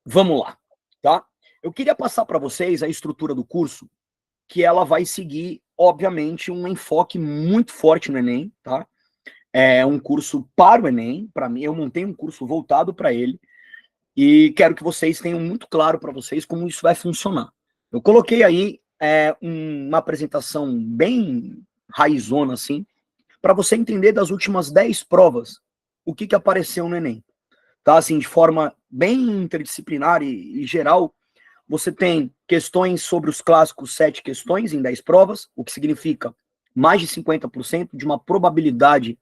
Vamos lá, tá? Eu queria passar para vocês a estrutura do curso, que ela vai seguir, obviamente, um enfoque muito forte no Enem, tá? É um curso para o Enem, para mim, eu montei um curso voltado para ele, e quero que vocês tenham muito claro para vocês como isso vai funcionar. Eu coloquei aí uma apresentação bem raizona, assim, para você entender das últimas 10 provas, o que apareceu no Enem. Tá? Assim, de forma bem interdisciplinar e geral, você tem questões sobre os clássicos 7 questões em 10 provas, o que significa mais de 50% de uma probabilidade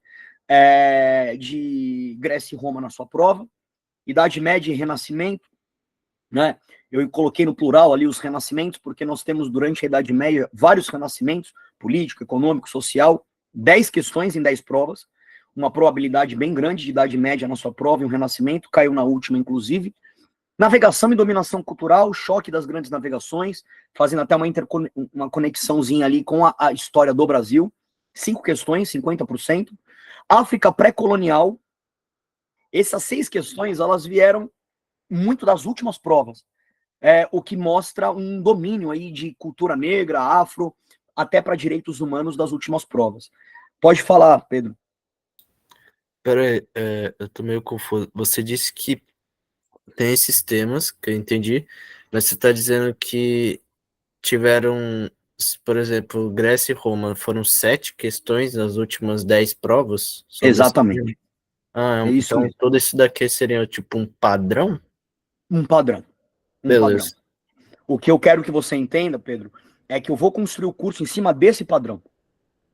de Grécia e Roma na sua prova. Idade Média e Renascimento, né? Eu coloquei no plural ali os renascimentos, porque nós temos durante a Idade Média vários renascimentos, político, econômico, social, 10 questões em 10 provas, uma probabilidade bem grande de Idade Média na sua prova e um renascimento, caiu na última, inclusive. Navegação e dominação cultural, choque das grandes navegações, fazendo até uma conexãozinha ali com a história do Brasil, 5 questões, 50%. África pré-colonial, essas 6 questões, elas vieram muito das últimas provas, o que mostra um domínio aí de cultura negra, afro, até para direitos humanos das últimas provas. Pode falar, Pedro. Pera aí, eu tô meio confuso. Você disse que tem esses temas, que eu entendi, mas você tá dizendo que tiveram, por exemplo, Grécia e Roma, foram 7 questões nas últimas 10 provas sobre esse tema? Exatamente. É isso Então mesmo. todo esse daqui seria tipo um padrão? Um padrão. Um padrão. Beleza. O que eu quero que você entenda, Pedro, é que eu vou construir o curso em cima desse padrão,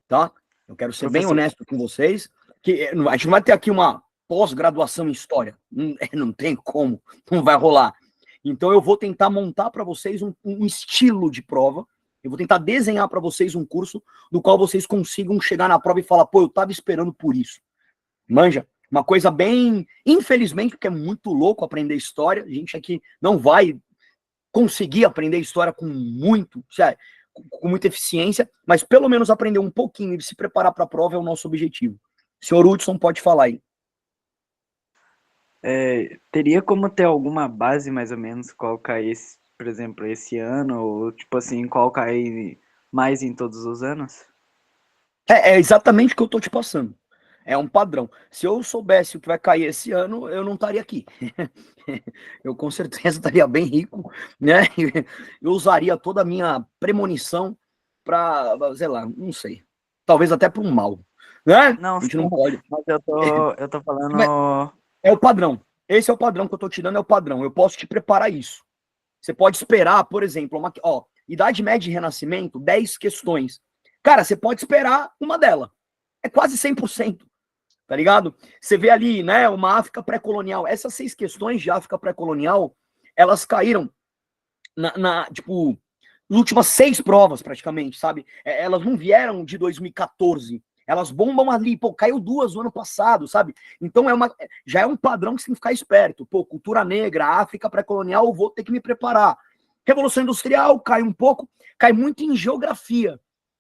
tá? Eu quero ser bem Professor. honesto com vocês, que a gente não vai ter aqui uma pós-graduação em história. Não tem como, não vai rolar. Então eu vou tentar montar para vocês um estilo de prova, eu vou tentar desenhar para vocês um curso do qual vocês consigam chegar na prova e falar, pô, eu tava esperando por isso. Manja? Uma coisa bem, infelizmente, porque é muito louco aprender história, a gente aqui não vai conseguir aprender história com muita eficiência, mas pelo menos aprender um pouquinho e se preparar para a prova é o nosso objetivo. Senhor Hudson, pode falar aí. Teria como ter alguma base, mais ou menos, qual cair, por exemplo, esse ano, ou tipo assim, qual cair mais em todos os anos? É exatamente o que eu tô te passando. É um padrão. Se eu soubesse o que vai cair esse ano, eu não estaria aqui. Eu com certeza estaria bem rico, né? Eu usaria toda a minha premonição para, sei lá, não sei. Talvez até para um mal, né? Não, A gente não pode. mas eu tô falando. Mas é o padrão. Esse é o padrão que eu tô te dando, é o padrão. Eu posso te preparar isso. Você pode esperar, por exemplo, Idade Média e Renascimento, 10 questões. Cara, você pode esperar uma delas. É quase 100%, tá ligado? Você vê ali, né, uma África pré-colonial. Essas 6 questões de África pré-colonial, elas caíram tipo, nas últimas 6 provas, praticamente, sabe? Elas não vieram de 2014. Elas bombam ali, pô, caiu 2 no ano passado, sabe? Então já é um padrão que você tem que ficar esperto. Pô, cultura negra, África pré-colonial, eu vou ter que me preparar. Revolução Industrial cai um pouco, cai muito em geografia.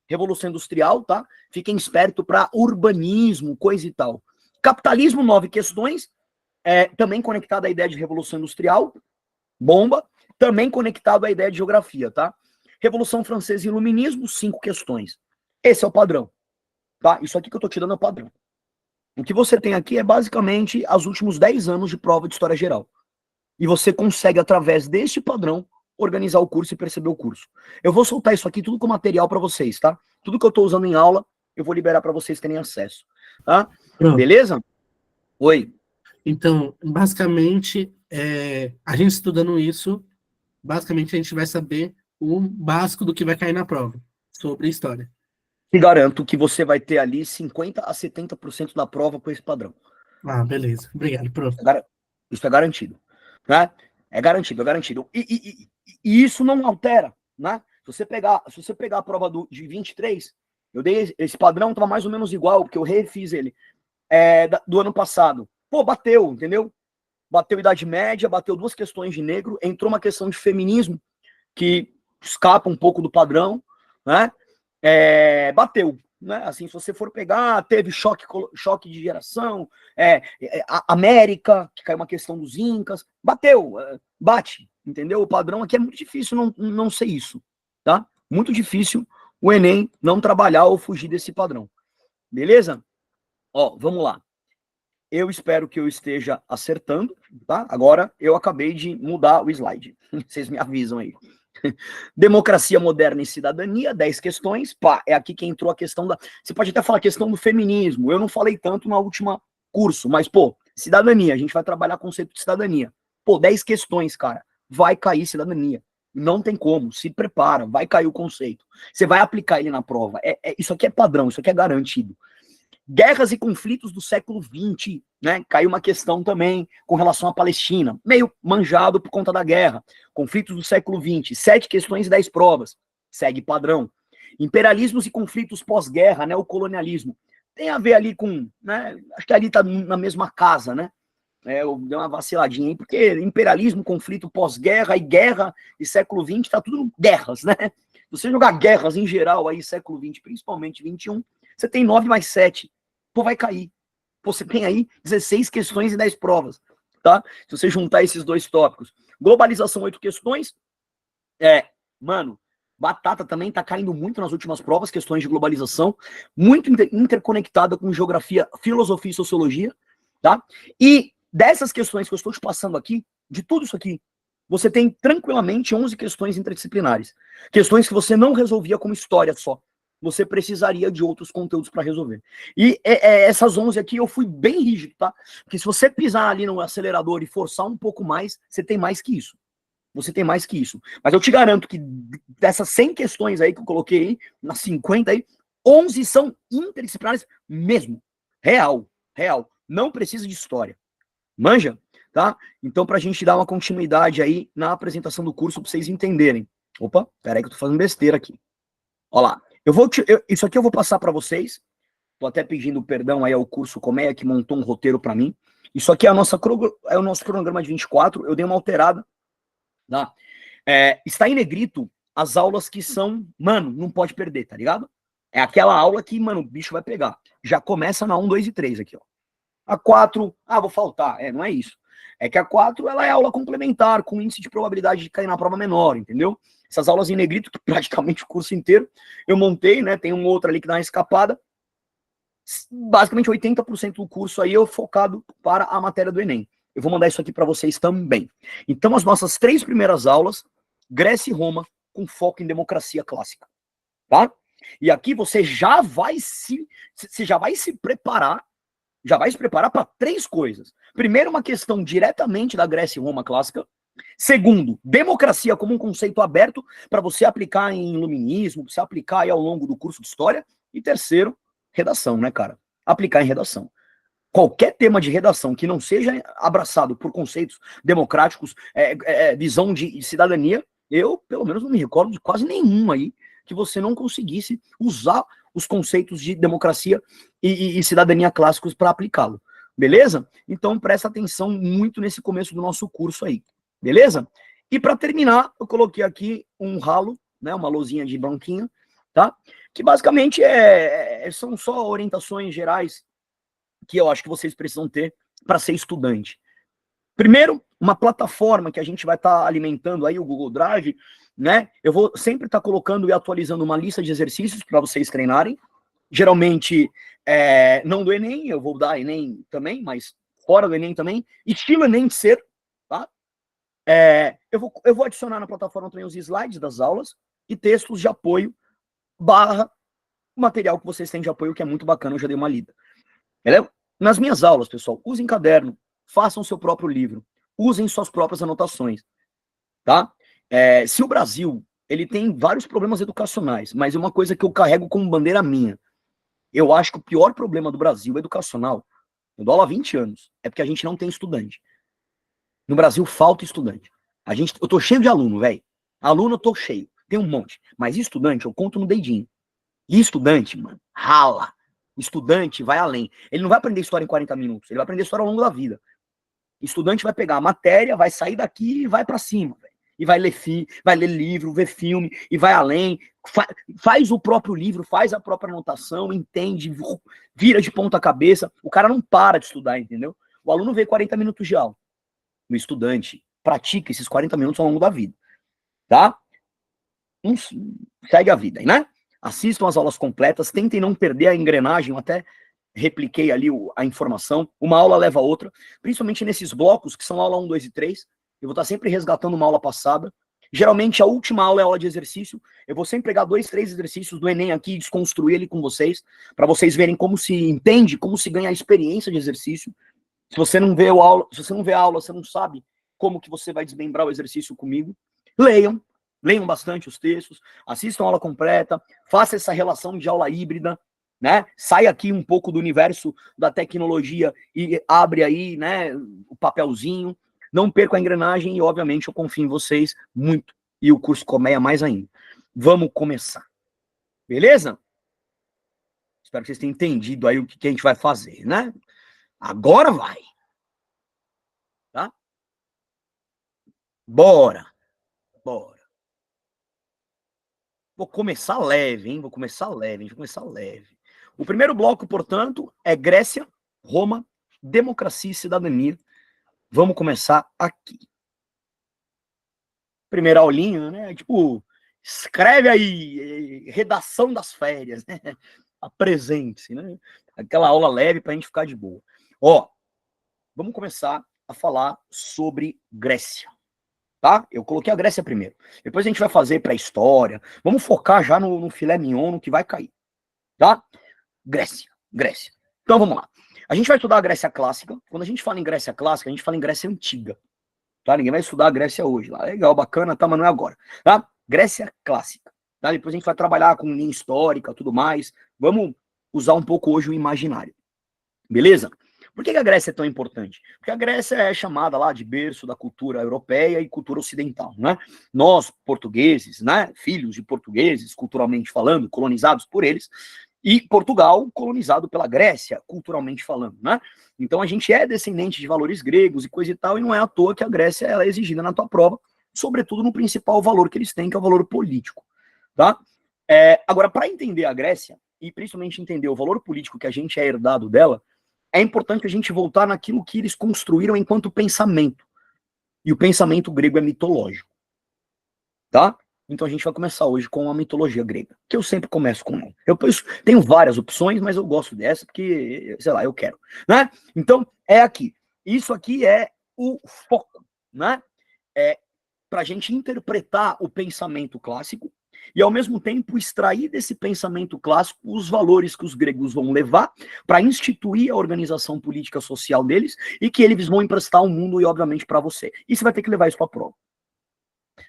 Revolução Industrial, tá? Fiquem esperto para urbanismo, coisa e tal. Capitalismo, 9 questões, também conectado à ideia de Revolução Industrial, bomba, também conectado à ideia de geografia, tá? Revolução Francesa e Iluminismo, 5 questões. Esse é o padrão, tá? Isso aqui que eu tô te dando é o padrão. O que você tem aqui é basicamente os últimos 10 anos de prova de história geral. E você consegue, através deste padrão, organizar o curso e perceber o curso. Eu vou soltar isso aqui tudo com material para vocês, tá? Tudo que eu tô usando em aula, eu vou liberar para vocês terem acesso, tá? Pronto. Beleza? Oi. Então, basicamente, a gente estudando isso, basicamente a gente vai saber o básico do que vai cair na prova, sobre história. Te garanto que você vai ter ali 50% a 70% da prova com esse padrão. Ah, beleza. Obrigado, prof. Isso é garantido, né? É garantido, é garantido. E isso não altera, né? Se você pegar a prova de 23, eu dei esse padrão, estava mais ou menos igual, porque eu refiz ele do ano passado. Pô, bateu, entendeu? Bateu Idade Média, bateu 2 questões de negro, entrou uma questão de feminismo, que escapa um pouco do padrão, né? Bateu. né? Assim, se você for pegar, teve choque de geração, a América, que caiu uma questão dos Incas, bateu, bate, entendeu? O padrão aqui é muito difícil não ser isso, tá? Muito difícil o Enem não trabalhar ou fugir desse padrão. Beleza? Ó, vamos lá. Eu espero que eu esteja acertando, tá? Agora eu acabei de mudar o slide. Vocês me avisam aí. Democracia moderna e cidadania, 10 questões. Pá, é aqui que entrou a questão da... Você pode até falar a questão do feminismo. Eu não falei tanto na última curso, mas, pô, cidadania. A gente vai trabalhar conceito de cidadania. Pô, 10 questões, cara. Vai cair cidadania. Não tem como. Se prepara. Vai cair o conceito. Você vai aplicar ele na prova. Isso aqui é padrão. Isso aqui é garantido. Guerras e conflitos do século XX, né? Caiu uma questão também com relação à Palestina, meio manjado por conta da guerra. Conflitos do século XX, 7 questões e 10 provas. Segue padrão. Imperialismos e conflitos pós-guerra, né? O colonialismo. Tem a ver ali com, né? Acho que ali tá na mesma casa, né? Eu dei uma vaciladinha aí, porque imperialismo, conflito pós-guerra e guerra e século XX, tá tudo guerras, né? Se você jogar guerras em geral aí, século XX, principalmente XXI, você tem 9 mais 7. Pô, vai cair. Pô, você tem aí 16 questões e 10 provas, tá? Se você juntar esses dois tópicos. Globalização, 8 questões. Mano, batata também tá caindo muito nas últimas provas, questões de globalização, muito interconectada com geografia, filosofia e sociologia, tá? E dessas questões que eu estou te passando aqui, de tudo isso aqui, você tem tranquilamente 11 questões interdisciplinares. Questões que você não resolvia como história só. Você precisaria de outros conteúdos para resolver. E essas 11 aqui eu fui bem rígido, tá? Porque se você pisar ali no acelerador e forçar um pouco mais, você tem mais que isso. Você tem mais que isso. Mas eu te garanto que dessas 100 questões aí que eu coloquei aí, nas 50 aí, 11 são interdisciplinares mesmo. Real. Não precisa de história. Manja? Tá? Então, pra gente dar uma continuidade aí na apresentação do curso, pra vocês entenderem. Opa, peraí que eu tô fazendo besteira aqui. Olha lá. Isso aqui eu vou passar para vocês. Tô até pedindo perdão aí ao curso Colmeia, que montou um roteiro para mim. Isso aqui é o nosso cronograma de 24. Eu dei uma alterada. Tá? Está em negrito as aulas que são... Mano, não pode perder, tá ligado? É aquela aula que, mano, o bicho vai pegar. Já começa na 1, 2 e 3 aqui, ó. A 4... vou faltar. Não é isso. É que a 4, ela é aula complementar, com índice de probabilidade de cair na prova menor, entendeu? Essas aulas em negrito, que praticamente o curso inteiro eu montei, né? Tem um outro ali que dá uma escapada. Basicamente 80% do curso aí eu focado para a matéria do Enem. Eu vou mandar isso aqui para vocês também. Então, as nossas 3 primeiras aulas, Grécia e Roma, com foco em democracia clássica, tá? E aqui você já vai se preparar, para 3 coisas. Primeiro, uma questão diretamente da Grécia e Roma clássica. Segundo, democracia como um conceito aberto para você aplicar em iluminismo, você aplicar aí ao longo do curso de história. E terceiro, redação, né, cara? Aplicar em redação. Qualquer tema de redação que não seja abraçado por conceitos democráticos, visão de cidadania, eu, pelo menos, não me recordo de quase nenhum aí que você não conseguisse usar os conceitos de democracia e cidadania clássicos para aplicá-lo. Beleza? Então, presta atenção muito nesse começo do nosso curso aí. Beleza? E para terminar, eu coloquei aqui um ralo, né, uma lousinha de banquinha, tá? Que basicamente são só orientações gerais que eu acho que vocês precisam ter para ser estudante. Primeiro, uma plataforma que a gente vai estar alimentando aí, o Google Drive, né? Eu vou sempre estar colocando e atualizando uma lista de exercícios para vocês treinarem. Geralmente, não do Enem, eu vou dar Enem também, mas fora do Enem também. Estilo Enem de ser, tá? Eu vou adicionar na plataforma também os slides das aulas e textos de apoio / material que vocês têm de apoio, que é muito bacana, eu já dei uma lida. Beleza? Nas minhas aulas, pessoal, usem caderno, façam seu próprio livro, usem suas próprias anotações, tá? Se o Brasil, ele tem vários problemas educacionais, mas é uma coisa que eu carrego como bandeira minha. Eu acho que o pior problema do Brasil educacional, eu dou aula há 20 anos, é porque a gente não tem estudante. No Brasil falta estudante. Eu tô cheio de aluno, velho. Aluno eu tô cheio, tem um monte. Mas estudante eu conto no dedinho. E estudante, mano, rala. Estudante vai além. Ele não vai aprender história em 40 minutos, ele vai aprender história ao longo da vida. Estudante vai pegar a matéria, vai sair daqui e vai pra cima, velho. E vai ler livro, ver filme, e vai além. faz o próprio livro, faz a própria anotação, entende, vira de ponta cabeça. O cara não para de estudar, entendeu? O aluno vê 40 minutos de aula. O estudante pratica esses 40 minutos ao longo da vida, tá? Segue a vida, né? Assistam as aulas completas, tentem não perder a engrenagem, eu até repliquei ali a informação, uma aula leva a outra, principalmente nesses blocos, que são aula 1, 2 e 3, eu vou estar sempre resgatando uma aula passada. Geralmente a última aula é a aula de exercício, eu vou sempre pegar 2, 3 exercícios do Enem aqui e desconstruir ele com vocês, para vocês verem como se entende, como se ganha a experiência de exercício. Se você não vê a aula, você não sabe como que você vai desmembrar o exercício comigo. Leiam bastante os textos, assistam a aula completa, faça essa relação de aula híbrida, né? Sai aqui um pouco do universo da tecnologia e abre aí, né, o papelzinho. Não perca a engrenagem e, obviamente, eu confio em vocês muito. E o curso Colmeia mais ainda. Vamos começar. Beleza? Espero que vocês tenham entendido aí o que a gente vai fazer, né? Agora vai. Tá? Bora. Vou começar leve, hein? Vou começar leve. O primeiro bloco, portanto, é Grécia, Roma, democracia e cidadania. Vamos começar aqui. Primeira aulinha, né? Tipo, escreve aí, redação das férias, né? Apresente-se, né? Aquela aula leve pra gente ficar de boa. Ó, vamos começar a falar sobre Grécia. Tá? Eu coloquei a Grécia primeiro. Depois a gente vai fazer pré-história. Vamos focar já no filé mignon, no que vai cair. Tá? Grécia. Então vamos lá. A gente vai estudar a Grécia clássica. Quando a gente fala em Grécia clássica, a gente fala em Grécia antiga. Tá? Ninguém vai estudar a Grécia hoje. Lá. Legal, bacana, tá, mas não é agora. Tá? Grécia clássica. Tá? Depois a gente vai trabalhar com linha histórica, tudo mais. Vamos usar um pouco hoje o imaginário. Beleza? Por que a Grécia é tão importante? Porque a Grécia é chamada lá de berço da cultura europeia e cultura ocidental, né? Nós, portugueses, né, filhos de portugueses, culturalmente falando, colonizados por eles, e Portugal colonizado pela Grécia, culturalmente falando, né? Então a gente é descendente de valores gregos e coisa e tal, e não é à toa que a Grécia ela é exigida na tua prova, sobretudo no principal valor que eles têm, que é o valor político, tá? Agora, para entender a Grécia, e principalmente entender o valor político que a gente é herdado dela, é importante a gente voltar naquilo que eles construíram enquanto pensamento. E o pensamento grego é mitológico. Tá? Então a gente vai começar hoje com a mitologia grega, que eu sempre começo com ela. Eu tenho várias opções, mas eu gosto dessa porque, sei lá, eu quero. Né? Então, é aqui. Isso aqui é o foco, né? Para a gente interpretar o pensamento clássico e, ao mesmo tempo, extrair desse pensamento clássico os valores que os gregos vão levar para instituir a organização política social deles e que eles vão emprestar ao mundo e, obviamente, para você. E você vai ter que levar isso para a prova.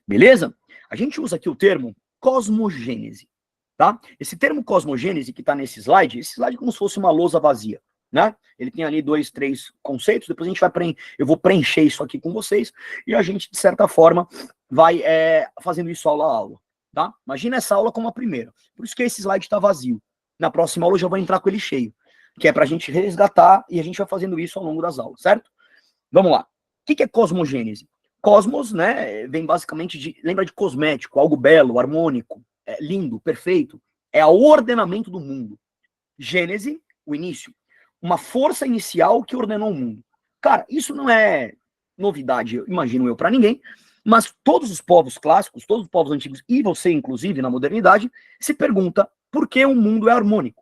Beleza? A gente usa aqui o termo cosmogênese, tá? Esse termo cosmogênese que está nesse slide, esse slide é como se fosse uma lousa vazia, né? Ele tem ali 2, 3 conceitos, depois a gente vai eu vou preencher isso aqui com vocês e a gente, de certa forma, vai fazendo isso aula a aula. Tá? Imagina essa aula como a primeira. Por isso que esse slide está vazio. Na próxima aula eu já vou entrar com ele cheio. Que é para a gente resgatar e a gente vai fazendo isso ao longo das aulas, certo? Vamos lá. O que é cosmogênese? Cosmos, né, vem basicamente lembra de cosmético, algo belo, harmônico, lindo, perfeito. É o ordenamento do mundo. Gênese, o início. Uma força inicial que ordenou o mundo. Cara, isso não é novidade, imagino eu, para ninguém. Mas todos os povos clássicos, todos os povos antigos, e você, inclusive, na modernidade, se pergunta por que o mundo é harmônico.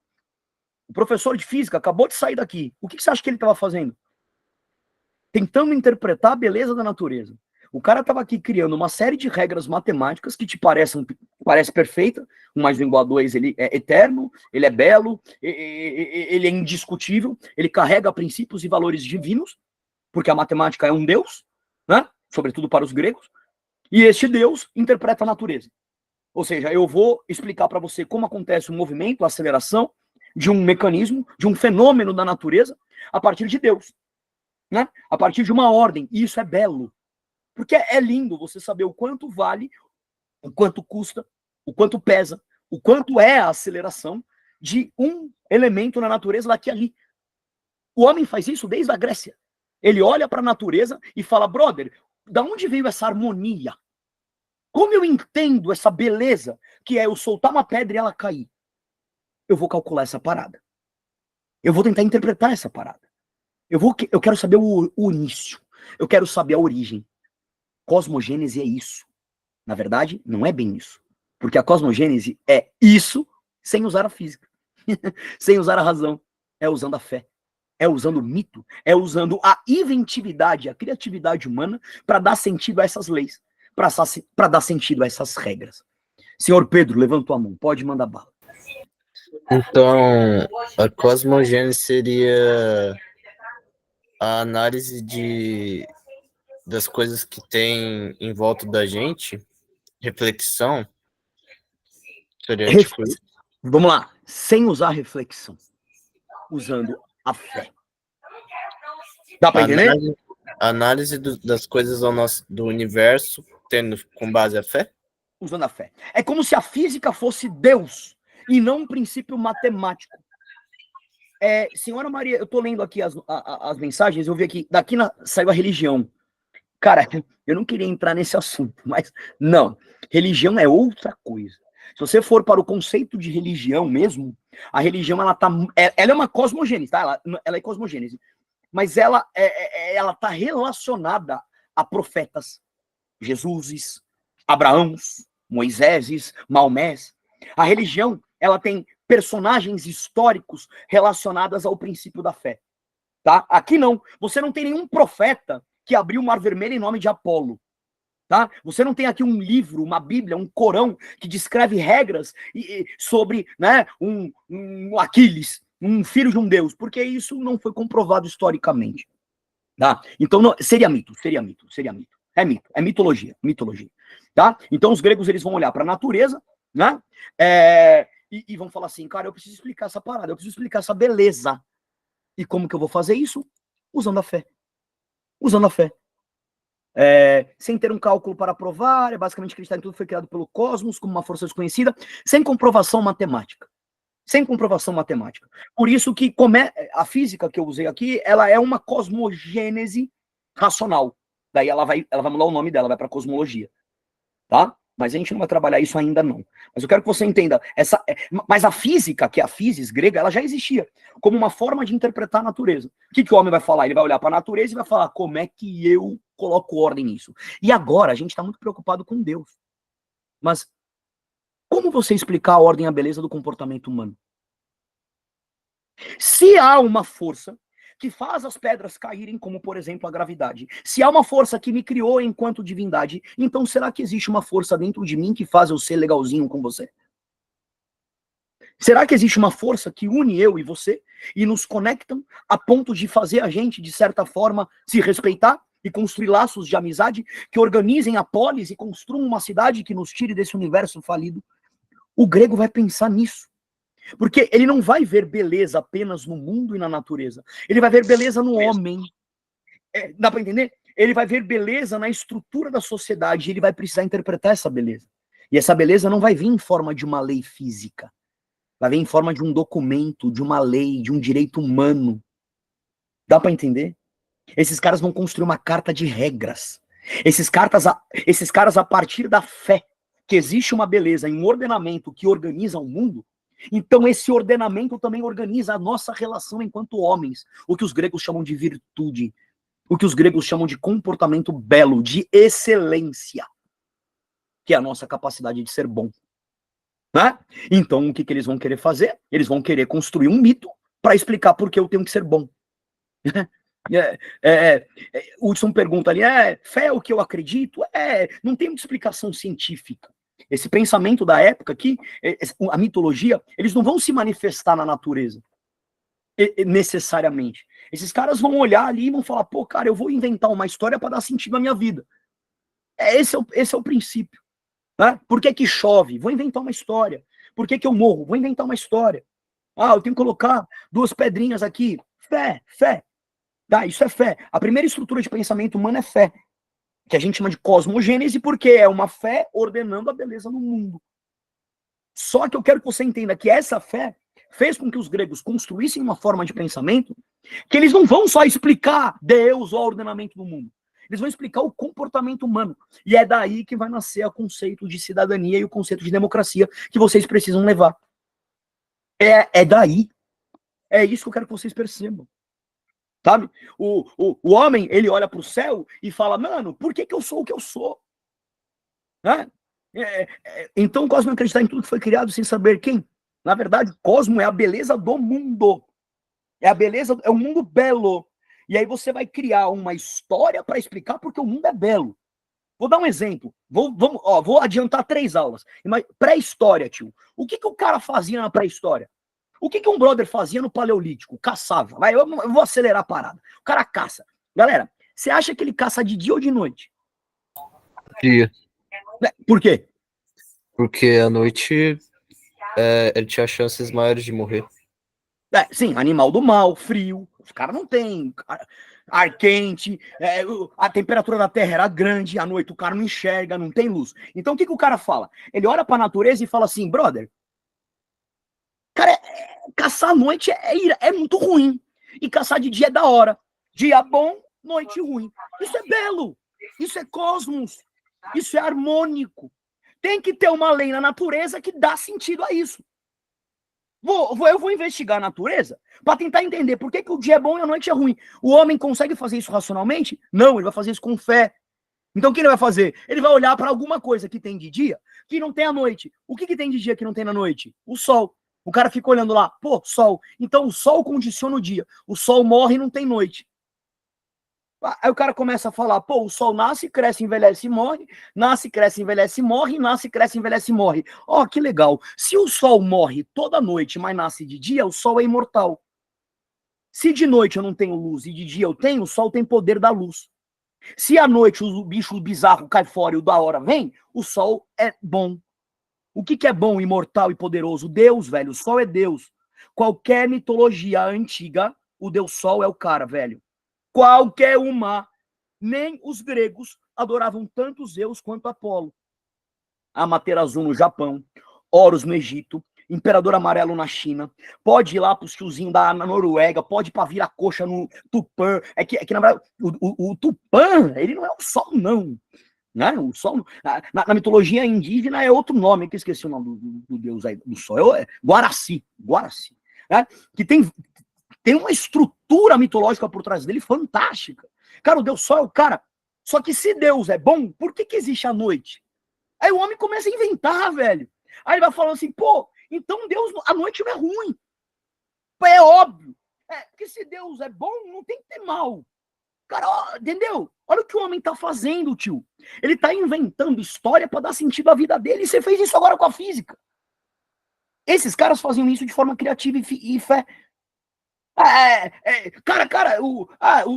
O professor de física acabou de sair daqui. O que você acha que ele estava fazendo? Tentando interpretar a beleza da natureza. O cara estava aqui criando uma série de regras matemáticas que te parece perfeita. 1 mais 1 igual a 2, ele é eterno, ele é belo, ele é indiscutível, ele carrega princípios e valores divinos, porque a matemática é um deus, né? Sobretudo para os gregos, e este Deus interpreta a natureza. Ou seja, eu vou explicar para você como acontece o movimento, a aceleração de um mecanismo, de um fenômeno da natureza, a partir de Deus, né? A partir de uma ordem, e isso é belo, porque é lindo você saber o quanto vale, o quanto custa, o quanto pesa, o quanto é a aceleração de um elemento na natureza daqui e ali. O homem faz isso desde a Grécia. Ele olha para a natureza e fala, brother, da onde veio essa harmonia? Como eu entendo essa beleza, que é eu soltar uma pedra e ela cair? Eu vou calcular essa parada. Eu vou tentar interpretar essa parada. Eu quero saber o início. Eu quero saber a origem. Cosmogênese é isso. Na verdade, não é bem isso. Porque a cosmogênese é isso sem usar a física. Sem usar a razão. É usando a fé. É usando o mito. É usando a inventividade, a criatividade humana para dar sentido a essas leis. Para dar sentido a essas regras. Senhor Pedro, levantou a mão. Pode mandar bala. Então, a cosmogênese seria a análise das coisas que tem em volta da gente, reflexão, seria tipo isso? Vamos lá. Sem usar a reflexão. Usando a fé. Dá para entender? Análise das coisas do universo, tendo com base a fé? Usando a fé. É como se a física fosse Deus e não um princípio matemático. Senhora Maria, eu tô lendo aqui as mensagens, eu vi aqui, saiu a religião. Cara, eu não queria entrar nesse assunto, mas não. Religião é outra coisa. Se você for para o conceito de religião mesmo, a religião, ela é uma cosmogênese, tá? Ela é cosmogênese. Mas ela tá relacionada a profetas. Jesuses, Abraãos, Moiséses, Maomés. A religião, ela tem personagens históricos relacionados ao princípio da fé. Tá? Aqui não. Você não tem nenhum profeta que abriu o Mar Vermelho em nome de Apolo. Tá? Você não tem aqui um livro, uma Bíblia, um Corão que descreve regras sobre, né, um Aquiles, um filho de um deus, porque isso não foi comprovado historicamente. Tá? Então seria mito. É mito, é mitologia. Tá? Então os gregos, eles vão olhar para a natureza, né? E vão falar assim, cara, eu preciso explicar essa parada, eu preciso explicar essa beleza. E como que eu vou fazer isso? Usando a fé. Sem ter um cálculo para provar, basicamente acreditar em tudo que foi criado pelo cosmos como uma força desconhecida, sem comprovação matemática. Por isso que a física que eu usei aqui, ela é uma cosmogênese racional. Daí ela vai mudar o nome dela, vai para cosmologia. Tá? Mas a gente não vai trabalhar isso ainda não. Mas eu quero que você entenda, mas a física, que é a physis grega, ela já existia, como uma forma de interpretar a natureza. O que o homem vai falar? Ele vai olhar para a natureza e vai falar, como é que eu coloco ordem nisso? E agora a gente está muito preocupado com Deus. Mas como você explicar a ordem e a beleza do comportamento humano? Se há uma força que faz as pedras caírem, como, por exemplo, a gravidade. Se há uma força que me criou enquanto divindade, então será que existe uma força dentro de mim que faz eu ser legalzinho com você? Será que existe uma força que une eu e você e nos conectam a ponto de fazer a gente, de certa forma, se respeitar e construir laços de amizade que organizem a polis e construam uma cidade que nos tire desse universo falido? O grego vai pensar nisso. Porque ele não vai ver beleza apenas no mundo e na natureza. Ele vai ver beleza no homem. Dá para entender? Ele vai ver beleza na estrutura da sociedade. E ele vai precisar interpretar essa beleza. E essa beleza não vai vir em forma de uma lei física. Vai vir em forma de um documento, de uma lei, de um direito humano. Dá para entender? Esses caras vão construir uma carta de regras. Esses caras, a partir da fé, que existe uma beleza em um ordenamento que organiza o mundo, então esse ordenamento também organiza a nossa relação enquanto homens, o que os gregos chamam de virtude, o que os gregos chamam de comportamento belo, de excelência, que é a nossa capacidade de ser bom. Né? Então o que eles vão querer fazer? Eles vão querer construir um mito para explicar por que eu tenho que ser bom. O Hudson pergunta ali, fé é o que eu acredito? Não tem muita explicação científica. Esse pensamento da época aqui, a mitologia, eles não vão se manifestar na natureza, necessariamente. Esses caras vão olhar ali e vão falar, pô, cara, eu vou inventar uma história para dar sentido à minha vida. Esse é o princípio. Né? Por que chove? Vou inventar uma história. Por que eu morro? Vou inventar uma história. Eu tenho que colocar 2 pedrinhas aqui. Fé. Tá, isso é fé. A primeira estrutura de pensamento humano é fé, que a gente chama de cosmogênese, porque é uma fé ordenando a beleza no mundo. Só que eu quero que você entenda que essa fé fez com que os gregos construíssem uma forma de pensamento que eles não vão só explicar Deus ou o ordenamento do mundo. Eles vão explicar o comportamento humano. E é daí que vai nascer o conceito de cidadania e o conceito de democracia que vocês precisam levar. É daí. É isso que eu quero que vocês percebam. Sabe? O homem, ele olha para o céu e fala, mano, por que eu sou o que eu sou? Né? Então o Cosmo vai acreditar em tudo que foi criado sem saber quem? Na verdade, o Cosmo é a beleza do mundo. É a beleza, é um mundo belo. E aí você vai criar uma história para explicar porque o mundo é belo. Vou dar um exemplo. Vou adiantar 3 aulas. Pré-história, tio. O que o cara fazia na pré-história? O que um brother fazia no Paleolítico? Caçava. Eu vou acelerar a parada. O cara caça. Galera, você acha que ele caça de dia ou de noite? Dia. Por quê? Porque à noite ele tinha chances maiores de morrer. Sim, animal do mal, frio. Os caras não têm ar quente, a temperatura da Terra era grande, à noite o cara não enxerga, não tem luz. Então o que o cara fala? Ele olha pra natureza e fala assim, brother, cara, caçar à noite é muito ruim. E caçar de dia é da hora. Dia bom, noite ruim. Isso é belo. Isso é cosmos. Isso é harmônico. Tem que ter uma lei na natureza que dá sentido a isso. Eu vou investigar a natureza para tentar entender por que o dia é bom e a noite é ruim. O homem consegue fazer isso racionalmente? Não, ele vai fazer isso com fé. Então o que ele vai fazer? Ele vai olhar para alguma coisa que tem de dia que não tem à noite. O que tem de dia que não tem na noite? O sol. O cara fica olhando lá, pô, sol. Então o sol condiciona o dia. O sol morre e não tem noite. Aí o cara começa a falar, pô, o sol nasce, cresce, envelhece e morre, nasce, cresce, envelhece e morre, nasce, cresce, envelhece e morre. Ó, que legal. Se o sol morre toda noite, mas nasce de dia, o sol é imortal. Se de noite eu não tenho luz e de dia eu tenho, o sol tem poder da luz. Se à noite o bicho bizarro cai fora e o da hora vem, o sol é bom. O que é bom, imortal e poderoso? Deus, velho. O sol é Deus. Qualquer mitologia antiga, o Deus Sol é o cara, velho. Qualquer uma. Nem os gregos adoravam tanto Zeus quanto Apolo. Amaterasu no Japão, Horus no Egito, Imperador Amarelo na China, pode ir lá pros tiozinhos na Noruega, pode ir pra Viracocha no Tupã. É que na verdade, o Tupã, ele não é o sol, não. Né? O sol, na mitologia indígena é outro nome, que eu esqueci o nome do deus aí, do sol, é Guaraci, né? Que tem uma estrutura mitológica por trás dele fantástica. Cara, o Deus Sol é o cara. Só que se Deus é bom, por que existe a noite? Aí o homem começa a inventar, velho. Aí ele vai falando assim, pô, então Deus, a noite não é ruim. É óbvio. Porque se Deus é bom, não tem que ter mal. Cara, ó, entendeu? Olha o que o homem tá fazendo, tio. Ele tá inventando história para dar sentido à vida dele. E você fez isso agora com a física. Esses caras faziam isso de forma criativa e fé. Cara,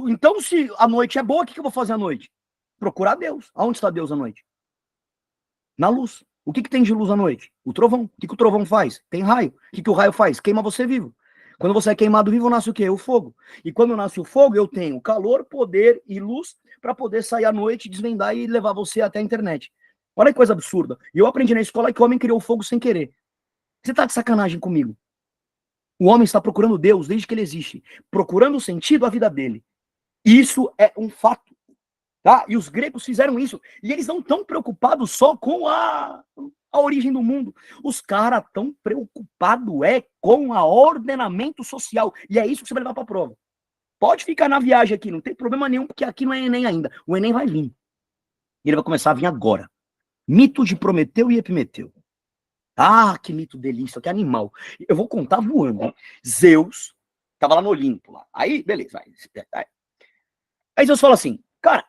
então se a noite é boa, o que eu vou fazer à noite? Procurar Deus. Aonde está Deus à noite? Na luz. O que tem de luz à noite? O trovão. O que o trovão faz? Tem raio. O que o raio faz? Queima você vivo. Quando você é queimado vivo, nasce o quê? O fogo. E quando nasce o fogo, eu tenho calor, poder e luz para poder sair à noite, desvendar e levar você até a internet. Olha que coisa absurda. E eu aprendi na escola que o homem criou o fogo sem querer. Você tá de sacanagem comigo? O homem está procurando Deus desde que ele existe, procurando sentido à vida dele. Isso é um fato. Tá? E os gregos fizeram isso. E eles não estão preocupados só com a origem do mundo. Os caras estão preocupados com o ordenamento social. E é isso que você vai levar para a prova. Pode ficar na viagem aqui, não tem problema nenhum, porque aqui não é Enem ainda. O Enem vai vir. Ele vai começar a vir agora. Mito de Prometeu e Epimeteu. Ah, que mito delícia, que animal. Eu vou contar voando. Zeus tava lá no Olimpo. Lá. Aí, beleza. Aí Zeus fala assim, cara,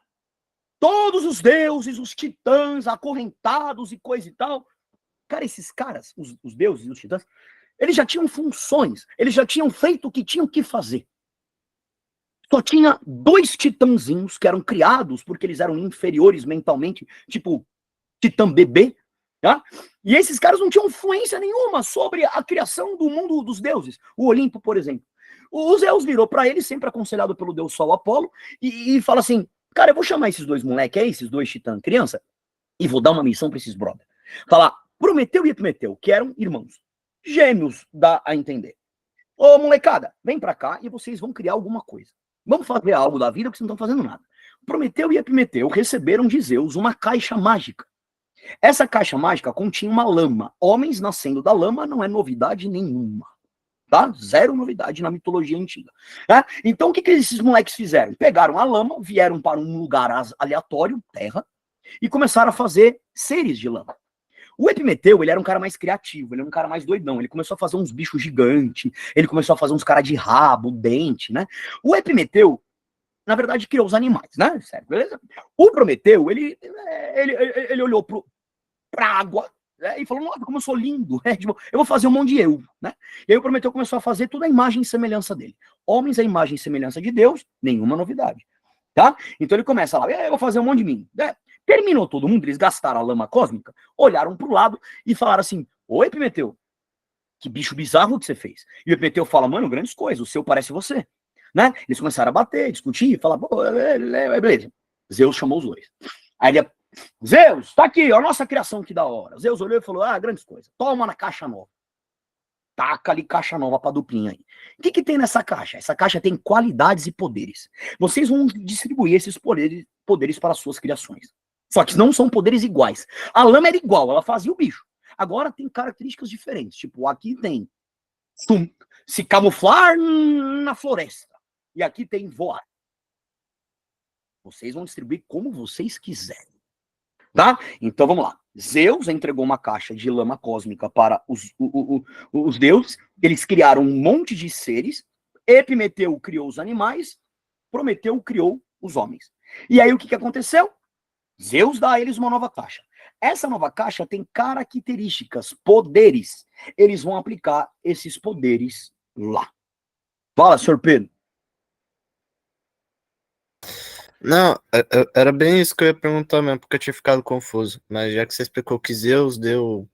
todos os deuses, os titãs, acorrentados e coisa e tal. Cara, esses caras, os deuses e os titãs, eles já tinham funções. Eles já tinham feito o que tinham que fazer. Só tinha 2 titãzinhos que eram criados porque eles eram inferiores mentalmente, tipo titã bebê. Tá? E esses caras não tinham influência nenhuma sobre a criação do mundo dos deuses. O Olimpo, por exemplo. O Zeus virou para ele, sempre aconselhado pelo deus Sol Apolo, e fala assim, cara, eu vou chamar esses 2 moleques aí, esses 2 titãs criança, e vou dar uma missão para esses brother. Falar, Prometeu e Epimeteu, que eram irmãos. Gêmeos, dá a entender. Ô, molecada, vem pra cá e vocês vão criar alguma coisa. Vamos fazer algo da vida porque vocês não estão fazendo nada. Prometeu e Epimeteu receberam de Zeus uma caixa mágica. Essa caixa mágica continha uma lama. Homens nascendo da lama não é novidade nenhuma. Tá? Zero novidade na mitologia antiga. Tá? Então, o que esses moleques fizeram? Pegaram a lama, vieram para um lugar aleatório, terra, e começaram a fazer seres de lama. O Epimeteu, ele era um cara mais criativo, ele era um cara mais doidão. Ele começou a fazer uns bichos gigantes, ele começou a fazer uns caras de rabo, dente, né? O Epimeteu, na verdade, criou os animais, né? Certo, beleza? O Prometeu, ele olhou pra água, né? E falou, nossa, como eu sou lindo, né? Tipo, eu vou fazer um monte de eu, né? E aí o Prometeu começou a fazer toda a imagem e semelhança dele. Homens, a imagem e semelhança de Deus, nenhuma novidade, tá? Então ele começa lá, eu vou fazer um monte de mim, né? Terminou todo mundo, eles gastaram a lama cósmica, olharam pro lado e falaram assim, oi, Epimeteu, que bicho bizarro que você fez. E o Epimeteu fala, mano, grandes coisas, o seu parece você, né? Eles começaram a bater, discutir, falar, pô, beleza. Zeus chamou os dois. Aí ele, Zeus, tá aqui, ó, a nossa criação que da hora. Zeus olhou e falou, grandes coisas, toma na caixa nova. Taca ali caixa nova pra duplinha aí. O que tem nessa caixa? Essa caixa tem qualidades e poderes. Vocês vão distribuir esses poderes para as suas criações. Só que não são poderes iguais. A lama era igual, ela fazia o bicho. Agora tem características diferentes. Tipo, aqui tem se camuflar na floresta. E aqui tem voar. Vocês vão distribuir como vocês quiserem. Tá? Então vamos lá. Zeus entregou uma caixa de lama cósmica para os deuses. Eles criaram um monte de seres. Epimeteu criou os animais. Prometeu criou os homens. E aí o que aconteceu? Zeus dá a eles uma nova caixa. Essa nova caixa tem características, poderes. Eles vão aplicar esses poderes lá. Fala, senhor Pedro. Não, era bem isso que eu ia perguntar mesmo, porque eu tinha ficado confuso. Mas já que você explicou que Zeus deu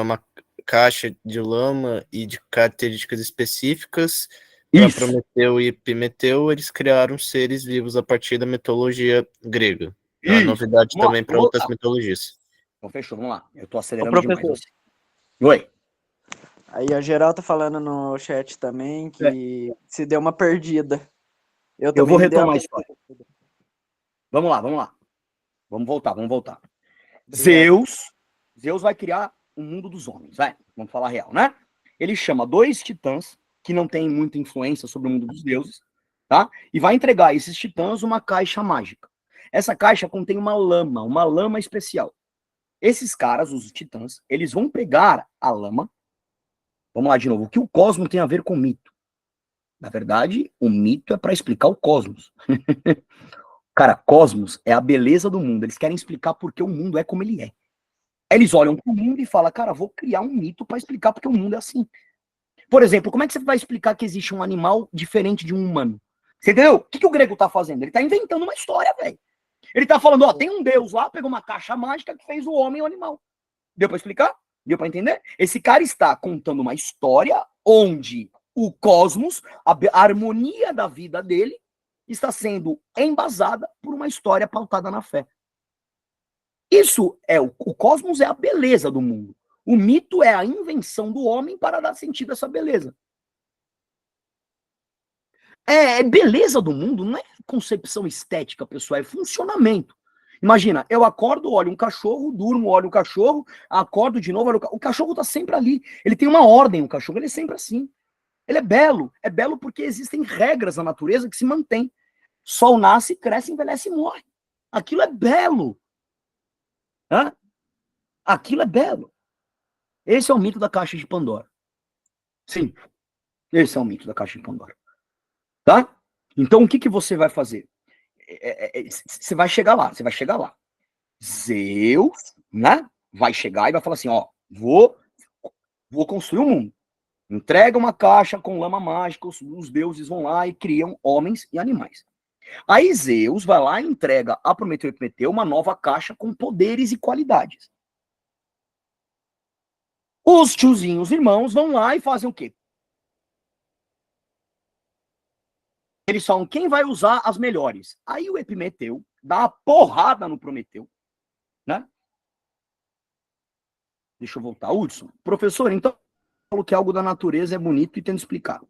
uma caixa de lama e de características específicas para Prometeu e Epimeteu, eles criaram seres vivos a partir da mitologia grega. É uma novidade também para outras mitologias. Então fechou, vamos lá. Eu tô acelerando demais. Assim. Oi. Aí a geral tá falando no chat também que se deu uma perdida. Eu vou retomar a história. Vamos lá. Vamos voltar. Zeus vai criar o mundo dos homens, vai. Vamos falar real, né? Ele chama 2 titãs, que não tem muita influência sobre o mundo dos deuses, tá? E vai entregar a esses titãs uma caixa mágica. Essa caixa contém uma lama especial. Esses caras, os titãs, eles vão pegar a lama. Vamos lá de novo. O que o cosmos tem a ver com mito? Na verdade, o mito é para explicar o cosmos. Cara, cosmos é a beleza do mundo. Eles querem explicar por que o mundo é como ele é. Eles olham para o mundo e falam, cara, vou criar um mito para explicar porque o mundo é assim. Por exemplo, como é que você vai explicar que existe um animal diferente de um humano? Você entendeu? O que o grego tá fazendo? Ele tá inventando uma história, velho. Ele tá falando, ó, tem um deus lá, pegou uma caixa mágica que fez o homem e o animal. Deu para explicar? Deu para entender? Esse cara está contando uma história onde o cosmos, a harmonia da vida dele, está sendo embasada por uma história pautada na fé. Isso é o cosmos é a beleza do mundo. O mito é a invenção do homem para dar sentido a essa beleza. Beleza do mundo não é concepção estética, pessoal, é funcionamento. Imagina, eu acordo, olho um cachorro, durmo, olho o cachorro, acordo de novo, olho o cachorro tá sempre ali. Ele tem uma ordem, o cachorro, ele é sempre assim. Ele é belo porque existem regras na natureza que se mantêm. Sol nasce, cresce, envelhece e morre. Aquilo é belo. Hã? Aquilo é belo. Esse é o mito da caixa de Pandora. Sim, esse é o mito da caixa de Pandora. Tá? Então, o que você vai fazer? Você vai chegar lá. Zeus, né? Vai chegar e vai falar assim, ó, vou construir um mundo. Entrega uma caixa com lama mágica, os deuses vão lá e criam homens e animais. Aí Zeus vai lá e entrega a Prometeu e Epimeteu uma nova caixa com poderes e qualidades. Os tiozinhos irmãos vão lá e fazem o quê? Eles falam, quem vai usar as melhores? Aí o Epimeteu dá uma porrada no Prometeu, né? Deixa eu voltar. Hudson, professor, então falou que algo da natureza é bonito e tento explicar.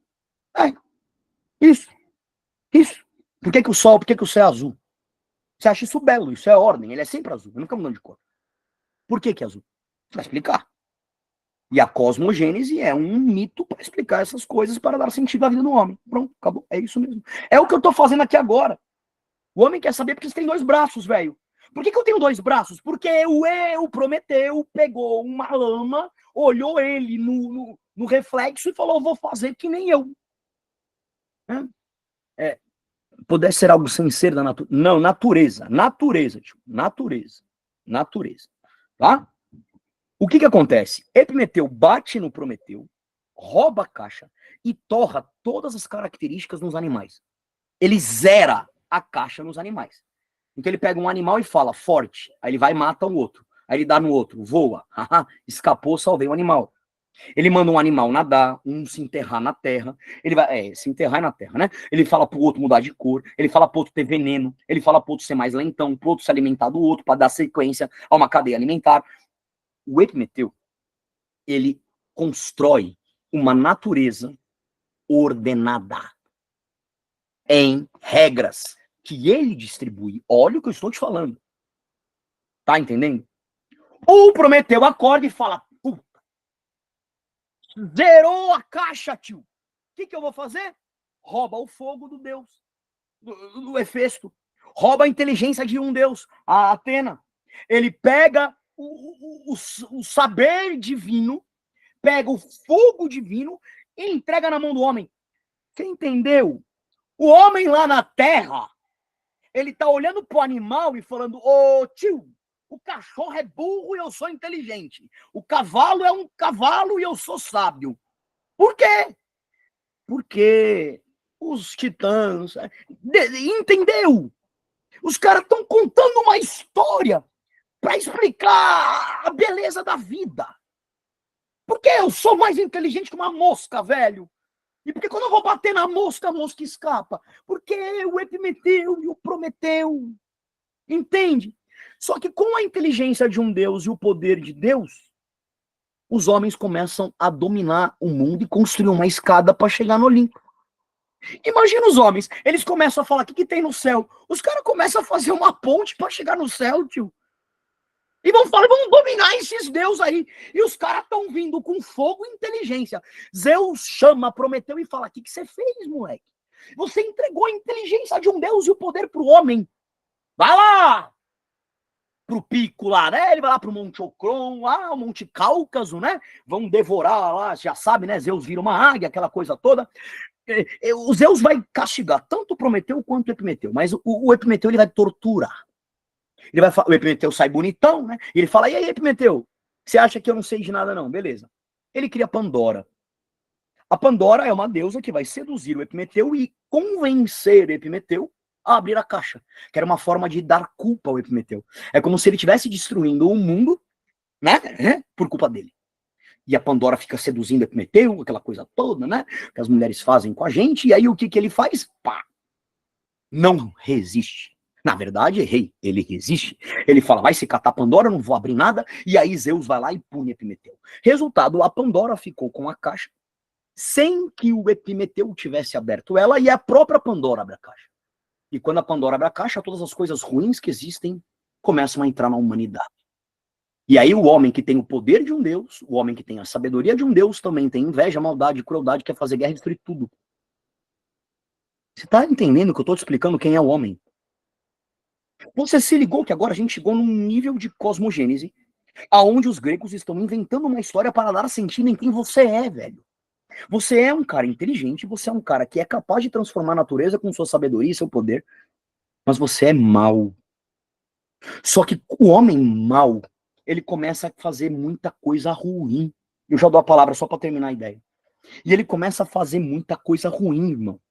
Isso. Por que o céu é azul? Você acha isso belo, isso é ordem, ele é sempre azul, ele nunca mudando de cor. Por que que é azul? Vai explicar. E a cosmogênese é um mito para explicar essas coisas, para dar sentido à vida do homem. Pronto, acabou, é isso mesmo. É o que eu tô fazendo aqui agora. O homem quer saber porque você tem 2 braços, velho. Por que eu tenho 2 braços? Porque o Prometeu pegou uma lama, olhou ele no reflexo e falou, vou fazer que nem eu. Pudesse ser algo sem ser da natureza. Não, natureza, tio. Natureza. Tá? O que acontece? Epimeteu bate no Prometeu, rouba a caixa e torra todas as características nos animais. Ele zera a caixa nos animais. Então ele pega um animal e fala, forte. Aí ele vai e mata o outro. Aí ele dá no outro, voa. Escapou, salvei o animal. Ele manda um animal nadar, um se enterrar na terra. Ele vai, se enterrar na terra, né? Ele fala pro outro mudar de cor. Ele fala pro outro ter veneno. Ele fala pro outro ser mais lentão, pro outro se alimentar do outro, para dar sequência a uma cadeia alimentar. O Epimeteu, ele constrói uma natureza ordenada em regras que ele distribui. Olha o que eu estou te falando. Tá entendendo? O Prometeu acorda e fala, puta, zerou a caixa, tio. O que eu vou fazer? Rouba o fogo do Deus, do Hefesto. Rouba a inteligência de um Deus, a Atena. Ele pega o saber divino, pega o fogo divino e entrega na mão do homem. Você entendeu? O homem lá na terra, ele tá olhando pro animal e falando, ô tio, o cachorro é burro e eu sou inteligente. O cavalo é um cavalo e eu sou sábio. Por quê? Porque os titãs... Entendeu? Os caras estão contando uma história para explicar a beleza da vida. Porque eu sou mais inteligente que uma mosca, velho. E porque quando eu vou bater na mosca, a mosca escapa. Porque o Epimeteu e o Prometeu. Entende? Só que com a inteligência de um Deus e o poder de Deus, os homens começam a dominar o mundo e construir uma escada para chegar no Olimpo. Imagina os homens, eles começam a falar o que tem no céu. Os caras começam a fazer uma ponte para chegar no céu, tio. E vão falar, vamos dominar esses deuses aí. E os caras estão vindo com fogo e inteligência. Zeus chama, Prometeu e fala, o que você fez, moleque? Você entregou a inteligência de um deus e o poder pro homem. Vai lá! Pro pico lá, né? Ele vai lá pro Monte Ocron, lá, o Monte Cáucaso, né? Vão devorar lá, já sabe, né? Zeus vira uma águia, aquela coisa toda. O Zeus vai castigar tanto o Prometeu quanto o Epimeteu. Mas o Epimeteu, ele vai torturar. O Epimeteu sai bonitão, né? E ele fala, e aí, Epimeteu, você acha que eu não sei de nada não? Beleza. Ele cria Pandora. A Pandora é uma deusa que vai seduzir o Epimeteu e convencer o Epimeteu a abrir a caixa. Que era uma forma de dar culpa ao Epimeteu. É como se ele estivesse destruindo o mundo, né? Por culpa dele. E a Pandora fica seduzindo o Epimeteu, aquela coisa toda, né? Que as mulheres fazem com a gente. E aí o que ele faz? Pá! Não resiste. Na verdade, errei. Ele resiste. Ele fala, vai se catar Pandora, não vou abrir nada. E aí Zeus vai lá e pune Epimeteu. Resultado, a Pandora ficou com a caixa sem que o Epimeteu tivesse aberto ela e a própria Pandora abre a caixa. E quando a Pandora abre a caixa, todas as coisas ruins que existem começam a entrar na humanidade. E aí o homem que tem o poder de um Deus, o homem que tem a sabedoria de um Deus, também tem inveja, maldade, crueldade, quer fazer guerra e destruir tudo. Você tá entendendo que eu tô te explicando quem é o homem? Você se ligou que agora a gente chegou num nível de cosmogênese aonde os gregos estão inventando uma história para dar sentido em quem você é, velho. Você é um cara inteligente, você é um cara que é capaz de transformar a natureza com sua sabedoria e seu poder, mas você é mau. Só que o homem mau, ele começa a fazer muita coisa ruim. Eu já dou a palavra só para terminar a ideia. E ele começa a fazer muita coisa ruim, irmão.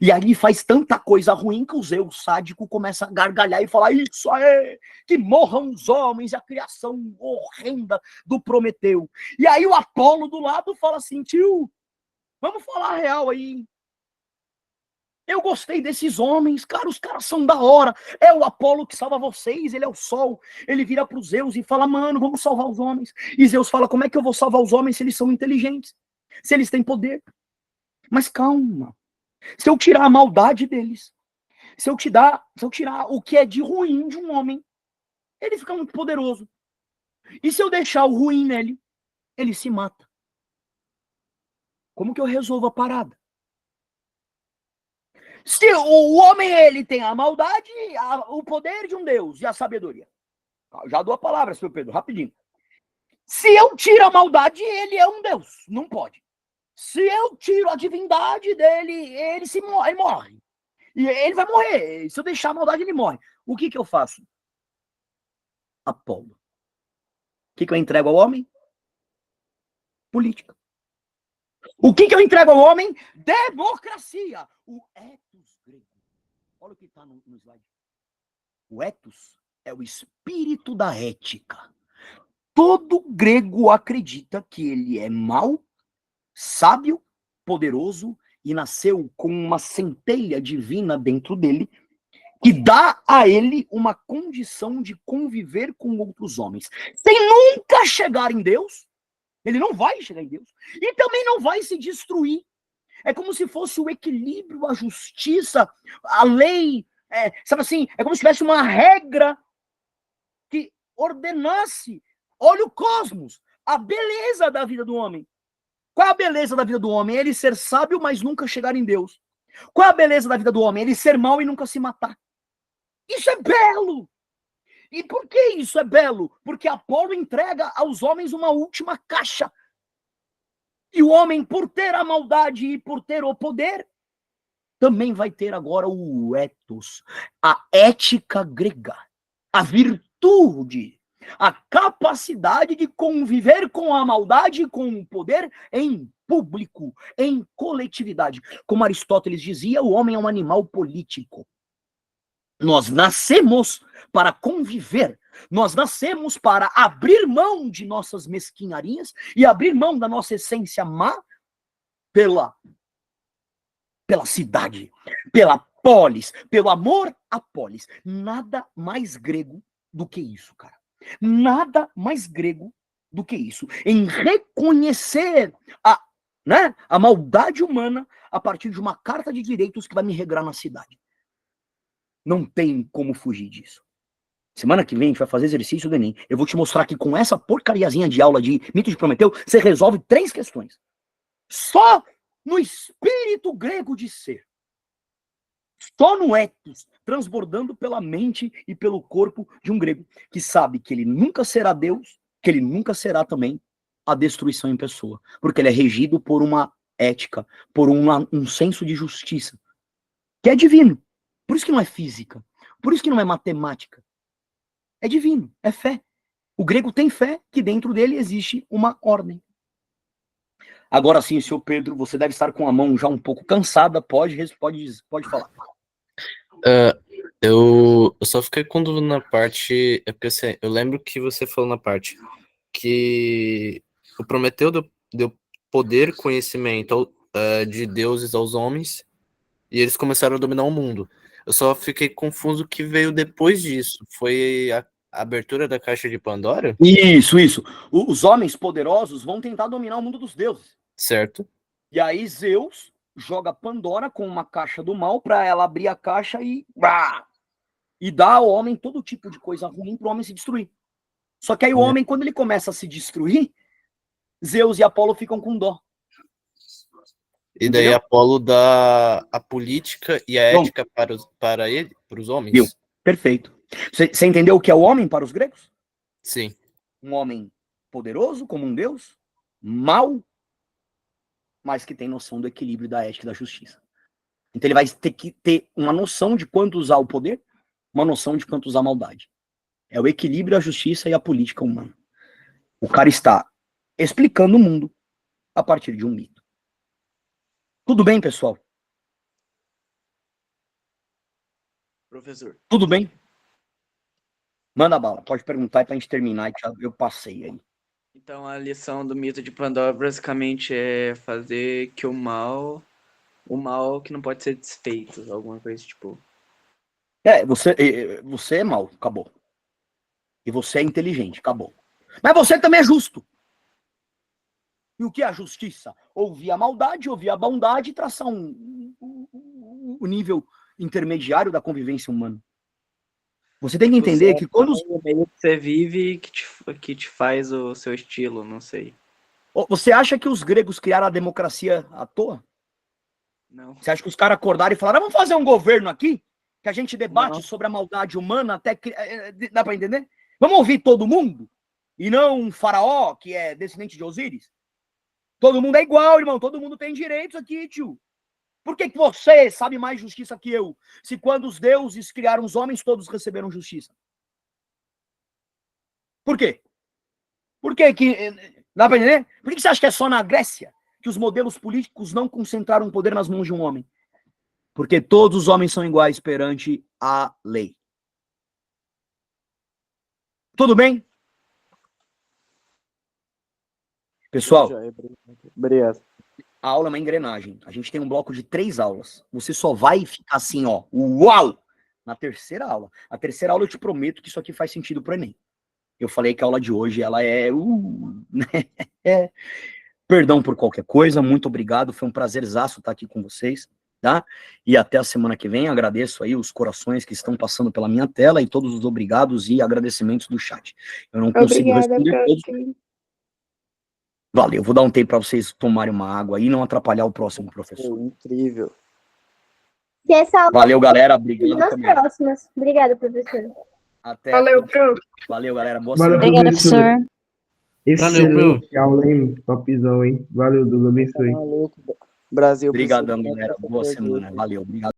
E aí faz tanta coisa ruim que o Zeus sádico começa a gargalhar e falar, isso aí, que morram os homens, a criação horrenda do Prometeu. E aí o Apolo do lado fala assim, tio, vamos falar a real aí. Eu gostei desses homens, cara, os caras são da hora. É o Apolo que salva vocês, ele é o sol. Ele vira pro Zeus e fala, mano, vamos salvar os homens. E Zeus fala, como é que eu vou salvar os homens se eles são inteligentes? Se eles têm poder? Mas calma. Se eu tirar a maldade deles, Se eu tirar o que é de ruim de um homem, ele fica muito poderoso. E se eu deixar o ruim nele, ele se mata. Como que eu resolvo a parada? Se o homem, ele tem a maldade, o poder de um Deus e a sabedoria. Já dou a palavra, seu Pedro, rapidinho. Se eu tiro a maldade, ele é um Deus. Não pode. Se eu tiro a divindade dele, ele morre. E ele vai morrer. Se eu deixar a maldade, ele morre. O que eu faço? Apolo. O que eu entrego ao homem? Política. O que eu entrego ao homem? Democracia. O ethos grego. Olha o que está no slide. O ethos é o espírito da ética. Todo grego acredita que ele é mau, sábio, poderoso e nasceu com uma centelha divina dentro dele que dá a ele uma condição de conviver com outros homens. Sem nunca chegar em Deus, ele não vai chegar em Deus e também não vai se destruir. É como se fosse o equilíbrio, a justiça, a lei, sabe assim, é como se tivesse uma regra que ordenasse, olha o cosmos, a beleza da vida do homem. Qual é a beleza da vida do homem? Ele ser sábio, mas nunca chegar em Deus. Qual é a beleza da vida do homem? Ele ser mau e nunca se matar. Isso é belo! E por que isso é belo? Porque Apolo entrega aos homens uma última caixa. E o homem, por ter a maldade e por ter o poder, também vai ter agora o ethos, a ética grega, a virtude, a capacidade de conviver com a maldade e com o poder em público, em coletividade. Como Aristóteles dizia, o homem é um animal político. Nós nascemos para conviver, nós nascemos para abrir mão de nossas mesquinharias e abrir mão da nossa essência má pela cidade, pela polis, pelo amor à polis. Nada mais grego do que isso, cara. Nada mais grego do que isso. Em reconhecer a maldade humana a partir de uma carta de direitos que vai me regrar na cidade. Não tem como fugir disso. Semana que vem a gente vai fazer exercício do Enem. Eu vou te mostrar que com essa porcariazinha de aula de mito de Prometeu, você resolve 3 questões. Só no espírito grego de ser. Só no ethos, transbordando pela mente e pelo corpo de um grego, que sabe que ele nunca será Deus, que ele nunca será também a destruição em pessoa. Porque ele é regido por uma ética, por um senso de justiça, que é divino. Por isso que não é física. Por isso que não é matemática. É divino, é fé. O grego tem fé que dentro dele existe uma ordem. Agora sim, senhor Pedro, você deve estar com a mão já um pouco cansada. Pode falar. Eu só fiquei com dúvida na parte. É porque assim, eu lembro que você falou na parte que o Prometeu deu poder, conhecimento de deuses aos homens e eles começaram a dominar o mundo. Eu só fiquei confuso o que veio depois disso. Foi a abertura da caixa de Pandora? Isso. Os homens poderosos vão tentar dominar o mundo dos deuses. Certo. E aí Zeus joga Pandora com uma caixa do mal para ela abrir a caixa e dá ao homem todo tipo de coisa ruim para o homem se destruir. Só que aí o homem, quando ele começa a se destruir, Zeus e Apolo ficam com dó. E daí Entendeu? Apolo dá a política e a Bom, ética para os homens? Viu? Perfeito. Você entendeu o que é o homem para os gregos? Sim. Um homem poderoso como um deus, mau, mas que tem noção do equilíbrio da ética e da justiça. Então ele vai ter que ter uma noção de quanto usar o poder, uma noção de quanto usar a maldade. É o equilíbrio, a justiça e a política humana. O cara está explicando o mundo a partir de um mito. Tudo bem, pessoal? Professor. Tudo bem? Manda bala, pode perguntar para a gente terminar, que eu passei aí. Então a lição do mito de Pandora basicamente é fazer que o mal que não pode ser desfeito, alguma coisa tipo. Você é mau, acabou. E você é inteligente, acabou. Mas você também é justo. E o que é a justiça? Ouvir a maldade, ouvir a bondade e traçar um nível intermediário da convivência humana. Você tem que entender que quando o meio que você vive que te faz o seu estilo, não sei. você acha que os gregos criaram a democracia à toa? Não. Você acha que os caras acordaram e falaram, vamos fazer um governo aqui? Que a gente debate Não. sobre a maldade humana até que... Dá pra entender? Vamos ouvir todo mundo? E não um faraó que é descendente de Osíris? Todo mundo é igual, irmão. Todo mundo tem direitos aqui, tio. Por que você sabe mais justiça que eu? Se quando os deuses criaram os homens, todos receberam justiça. Por quê? Por que que... Dá pra entender? Por que você acha que é só na Grécia que os modelos políticos não concentraram o poder nas mãos de um homem? Porque todos os homens são iguais perante a lei. Tudo bem? Pessoal, Obrigado. a aula é uma engrenagem. A gente tem um bloco de 3 aulas. Você só vai ficar assim, ó, uau, na terceira aula. A terceira aula eu te prometo que isso aqui faz sentido pro Enem. Eu falei que a aula de hoje, ela é... né? Perdão por qualquer coisa, muito obrigado. Foi um prazerzaço estar aqui com vocês, tá? E até a semana que vem. Agradeço aí os corações que estão passando pela minha tela e todos os obrigados e agradecimentos do chat. Eu não consigo responder todos. Valeu, vou dar um tempo para vocês tomarem uma água aí e não atrapalhar o próximo professor. Incrível. Que essa aula Valeu, galera. Obrigado. nas Camila. próximas. Obrigada, professor. Até. Valeu, prof. Valeu, galera. Boa Valeu, semana. Obrigada, professor. Excelente aula, hein? Topzão, hein? Valeu, Deus abençoe. Brasil. Obrigadão, galera. Boa semana. Valeu. Obrigado.